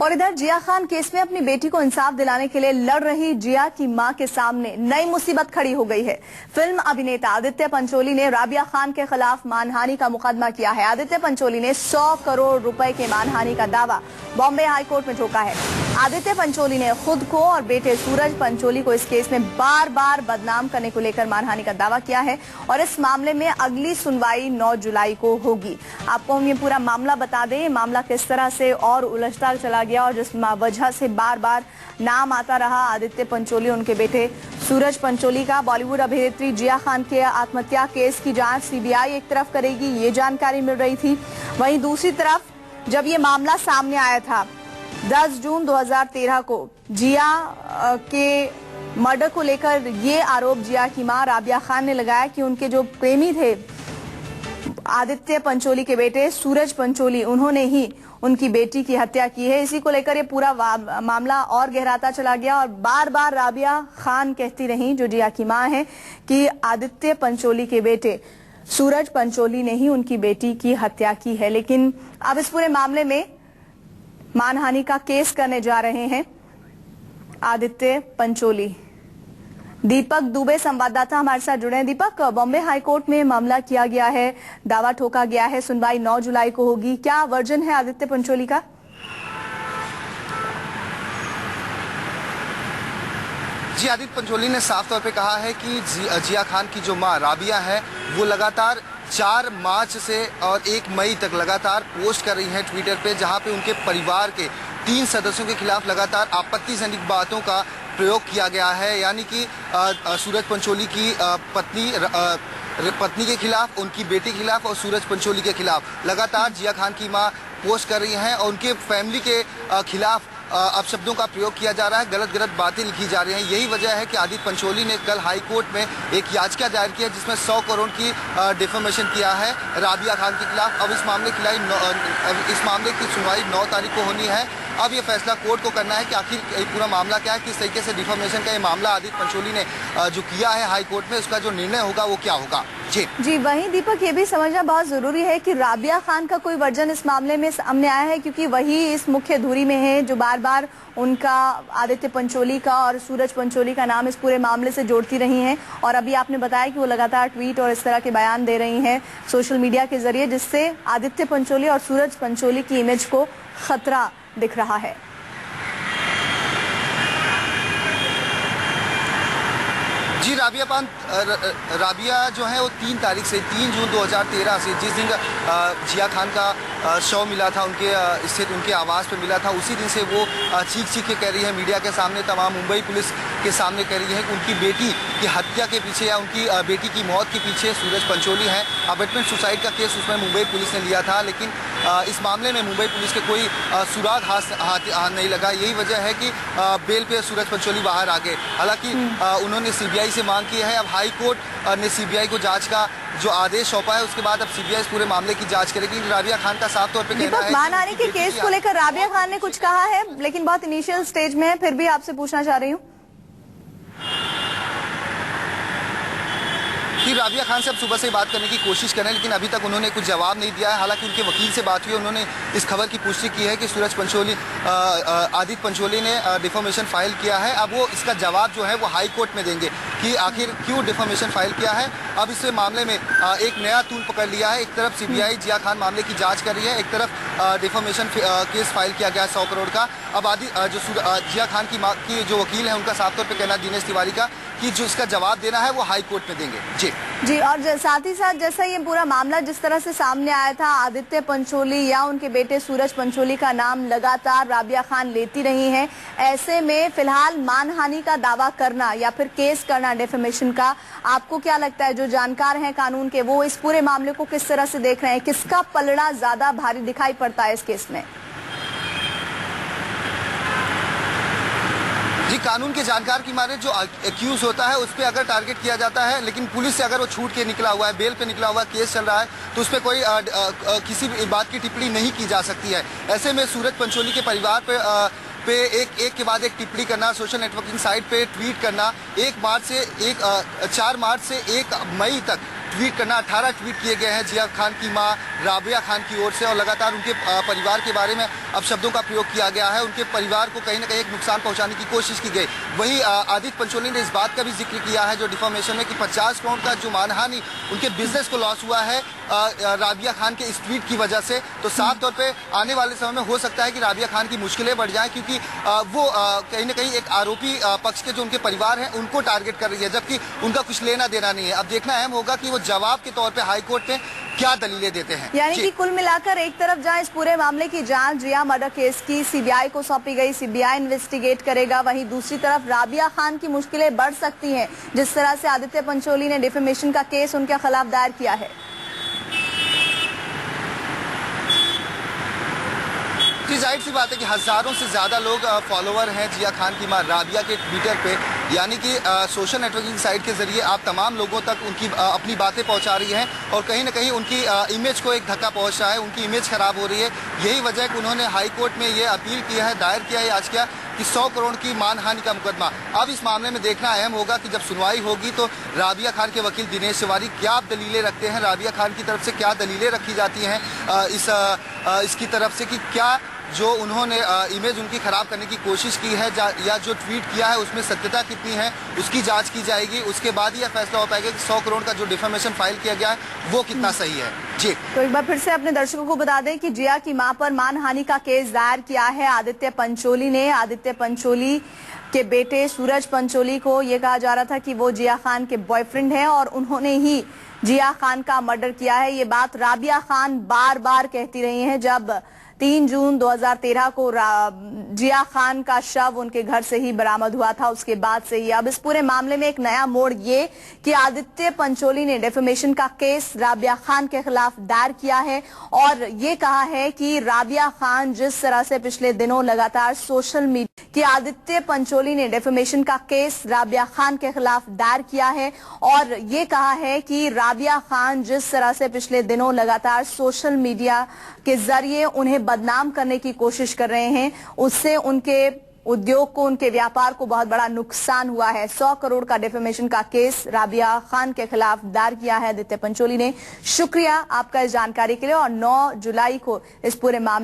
और इधर जिया खान केस में अपनी बेटी को इंसाफ दिलाने के लिए लड़ रही जिया की मां के सामने नई मुसीबत खड़ी हो गई है। फिल्म अभिनेता आदित्य पंचोली ने राबिया खान के खिलाफ मानहानि का मुकदमा किया है। आदित्य पंचोली ने 100 करोड़ रुपए के मानहानि का दावा बॉम्बे हाईकोर्ट में ठोका है। आदित्य पंचोली ने खुद को और बेटे सूरज पंचोली को इस केस में बार बार बदनाम करने को लेकर मानहानि का दावा किया है और इस मामले में अगली सुनवाई 9 जुलाई को होगी। आपको हम ये पूरा मामला बता दें, मामला किस तरह से और उलझता चला गया और जिस वजह से बार बार नाम आता रहा आदित्य पंचोली, उनके बेटे सूरज पंचोली का। बॉलीवुड अभिनेत्री जिया खान के आत्महत्या केस की जांच सीबीआई एक तरफ करेगी, ये जानकारी मिल रही थी। वहीं दूसरी तरफ जब ये मामला सामने आया था 10 जून 2013 को जिया के मर्डर को लेकर ये आरोप जिया की मां राबिया खान ने लगाया कि उनके जो प्रेमी थे आदित्य पंचोली के बेटे सूरज पंचोली, उन्होंने ही उनकी बेटी की हत्या की है। इसी को लेकर ये पूरा मामला और गहराता चला गया और बार बार राबिया खान कहती रही, जो जिया की मां है, कि आदित्य पंचोली के बेटे सूरज पंचोली ने ही उनकी बेटी की हत्या की है। लेकिन अब इस पूरे मामले में मानहानि का केस करने जा रहे हैं आदित्य पंचोली। दीपक दुबे संवाददाता हमारे साथ जुड़े हैं। दीपक, बॉम्बे हाईकोर्ट में मामला किया गया है, दावा ठोका गया है, सुनवाई 9 जुलाई को होगी। क्या वर्जन है आदित्य पंचोली का? जी, आदित्य पंचोली ने साफ तौर पे कहा है कि जिया खान की जो मां राबिया है वो लगातार 4 मार्च से और 1 मई तक लगातार पोस्ट कर रही है ट्विटर पे, जहां पे उनके परिवार के 3 सदस्यों के खिलाफ लगातार आपत्तिजनक बातों का प्रयोग किया गया है। यानी कि सूरज पंचोली की पत्नी के खिलाफ, उनकी बेटी के खिलाफ और सूरज पंचोली के खिलाफ लगातार जिया खान की मां पोस्ट कर रही हैं और उनके फैमिली के खिलाफ अपशब्दों का प्रयोग किया जा रहा है, गलत बातें लिखी जा रही हैं। यही वजह है कि आदित्य पंचोली ने कल हाई कोर्ट में एक याचिका दायर की है जिसमें 100 करोड़ की डिफेमेशन किया है राबिया खान के खिलाफ। अब इस मामले की सुनवाई 9 तारीख को होनी है। अब ये फैसला कोर्ट को करना है कि आखिर ये पूरा मामला क्या है, किस तरीके से डिफेमेशन का ये मामला आदित्य पंचोली ने जो किया है हाई कोर्ट में, उसका जो निर्णय होगा वो क्या होगा। जी, वहीं दीपक, ये भी समझना बहुत जरूरी है कि राबिया खान का कोई वर्जन इस मामले में सामने आया है, क्योंकि वही इस मुख्य धुरी में है जो बार बार उनका आदित्य पंचोली का और सूरज पंचोली का नाम इस पूरे मामले से जोड़ती रही हैं। और अभी आपने बताया कि वो लगातार ट्वीट और इस तरह के बयान दे रही हैं सोशल मीडिया के जरिए, जिससे आदित्य पंचोली और सूरज पंचोली की इमेज को खतरा दिख रहा है। जी, राबिया जो है वो 3 तारीख से 3 जून 2013 से, जिस दिन जिया खान का शव मिला था उनके स्थित उनके आवास पे मिला था, उसी दिन से वो चीख के कह रही है मीडिया के सामने, तमाम मुंबई पुलिस के सामने कह रही है कि उनकी बेटी की हत्या के पीछे या उनकी बेटी की मौत के पीछे सूरज पंचोली हैं। अबेटमेंट सुसाइड का केस उसमें मुंबई पुलिस ने लिया था, लेकिन इस मामले में मुंबई पुलिस के कोई सुराग हाथ नहीं लगा। यही वजह है कि बेल पे सूरज पंचोली बाहर आ गए। हालांकि उन्होंने सीबीआई से मांग की है। अब हाई कोर्ट ने सीबीआई को जांच का जो आदेश सौंपा है, उसके बाद अब सीबीआई इस पूरे मामले की जांच करेगी। राबिया खान का साफ तौर पे कहना है मानहानि के केस को लेकर राबिया खान ने कुछ कहा है, लेकिन बहुत इनिशियल स्टेज में है, फिर भी आपसे पूछना चाह रही हूँ कि राबिया खान से अब सुबह से बात करने की कोशिश करें, लेकिन अभी तक उन्होंने कुछ जवाब नहीं दिया है। हालांकि उनके वकील से बात हुई, उन्होंने इस खबर की पुष्टि की है कि सूरज पंचोली आदित्य पंचोली ने डिफेमेशन फाइल किया है। अब वो इसका जवाब जो है वो हाई कोर्ट में देंगे कि आखिर क्यों डिफेमेशन फाइल किया है। अब इस मामले में एक नया टूल पकड़ लिया है। एक तरफ सीबीआई जिया खान मामले की जाँच कर रही है, एक तरफ डिफेमेशन केस फाइल किया गया 100 करोड़ का। अब जो जिया खान की जो वकील है उनका साफ तौर पर कहना, दिनेश तिवारी का, कि जो इसका जवाब देना है वो हाई कोर्ट में देंगे। जी, और साथ ही साथ जैसा ये पूरा मामला जिस तरह से सामने आया था, आदित्य पंचोली या उनके बेटे सूरज पंचोली का नाम लगातार राबिया खान लेती रही हैं। ऐसे में फिलहाल मानहानि का दावा करना या फिर केस करना डिफेमेशन का, आपको क्या लगता है, जो जानकार हैं कानून के, वो इस पूरे मामले को किस तरह से देख रहे हैं? किसका पलड़ा ज्यादा भारी दिखाई पड़ता है इस केस में? जी, कानून के जानकार की मारे जो एक्यूज होता है उस पर अगर टारगेट किया जाता है, लेकिन पुलिस से अगर वो छूट के निकला हुआ है, बेल पे निकला हुआ है, केस चल रहा है, तो उस पर कोई किसी भी बात की टिप्पणी नहीं की जा सकती है। ऐसे में सूरज पंचोली के परिवार पे एक के बाद एक टिप्पणी करना, सोशल नेटवर्किंग साइट पे ट्वीट करना, 4 मार्च से 1 मई तक ट्वीट करना, 18 ट्वीट किए गए हैं जिया खान की मां राबिया खान की ओर से, और लगातार उनके परिवार के बारे में अब शब्दों का प्रयोग किया गया है। उनके परिवार को कहीं ना कहीं एक नुकसान पहुंचाने की कोशिश की गई। वहीं आदित्य पंचोली ने इस बात का भी जिक्र किया है जो डिफॉर्मेशन में, कि 50 करोड़ का जो मानहानि उनके बिजनेस को लॉस हुआ है राबिया खान के इस ट्वीट की वजह से। तो साफ तौर पे आने वाले समय में हो सकता है कि राबिया खान की मुश्किलें बढ़ जाएं, क्योंकि वो कहीं ना कहीं एक आरोपी पक्ष के जो उनके परिवार हैं उनको टारगेट कर रही है, जबकि उनका कुछ लेना देना नहीं है। अब देखना अहम होगा कि वो जवाब के तौर पे हाई कोर्ट में क्या दलीलें देते हैं। यानी कि कुल मिलाकर एक तरफ जहां इस पूरे मामले की जांच जिया मर्डर केस की सीबीआई को सौंपी गई, सीबीआई इन्वेस्टिगेट करेगा, वहीं दूसरी तरफ राबिया खान की मुश्किलें बढ़ सकती हैं जिस तरह से आदित्य पंचोली ने डिफेमेशन का केस उनके खिलाफ दायर किया है। जी, जाहिर सी बात है कि हजारों से ज्यादा लोग फॉलोवर हैं जिया खान की मां राबिया के ट्विटर पे, यानी कि सोशल नेटवर्किंग साइट के जरिए आप तमाम लोगों तक उनकी अपनी बातें पहुंचा रही हैं, और कहीं ना कहीं उनकी इमेज को एक धक्का पहुंच रहा है, उनकी इमेज खराब हो रही है। यही वजह है कि उन्होंने हाई कोर्ट में ये अपील किया है, दायर किया है आज क्या, कि 100 करोड़ की मानहानि का मुकदमा। अब इस मामले में देखना अहम होगा कि जब सुनवाई होगी तो राबिया खान के वकील दिनेश तिवारी क्या दलीलें रखते हैं, राबिया खान की तरफ से क्या दलीलें रखी जाती हैं इसकी तरफ से, कि क्या जो उन्होंने इमेज उनकी खराब करने की कोशिश की है या जो ट्वीट किया है उसमें सत्यता कितनी है, उसकी जांच की जाएगी। उसके बाद यह फैसला हो पाएगा कि 100 करोड़ का जो डिफेमेशन फाइल किया गया है वो कितना सही है। जी, तो एक बार फिर से अपने दर्शकों को बता दें कि जिया की मां पर मानहानि का केस दायर किया है आदित्य पंचोली ने। आदित्य पंचोली के बेटे सूरज पंचोली को यह कहा जा रहा था कि वो जिया खान के बॉयफ्रेंड है और उन्होंने ही जिया खान का मर्डर किया है। ये बात राबिया खान बार बार कहती रही हैं। जब 3 जून 2013 को जिया खान का शव उनके घर से ही बरामद हुआ था, उसके बाद से ही अब इस पूरे मामले में एक नया मोड़ ये कि आदित्य पंचोली ने डिफेमेशन का केस राबिया खान के खिलाफ दायर किया है और ये कहा है कि राबिया खान जिस तरह से पिछले दिनों लगातार सोशल मीडिया कि आदित्य पंचोली ने डिफेमेशन का केस राबिया खान के खिलाफ दायर किया है और ये कहा है कि राबिया खान जिस तरह से पिछले दिनों लगातार सोशल मीडिया के जरिए उन्हें बदनाम करने की कोशिश कर रहे हैं, उससे उनके उद्योग को, उनके व्यापार को बहुत बड़ा नुकसान हुआ है। 100 करोड़ का डिफेमेशन का केस राबिया खान के खिलाफ दायर किया है आदित्य पंचोली ने। शुक्रिया आपका इस जानकारी के लिए और 9 जुलाई को इस पूरे मामले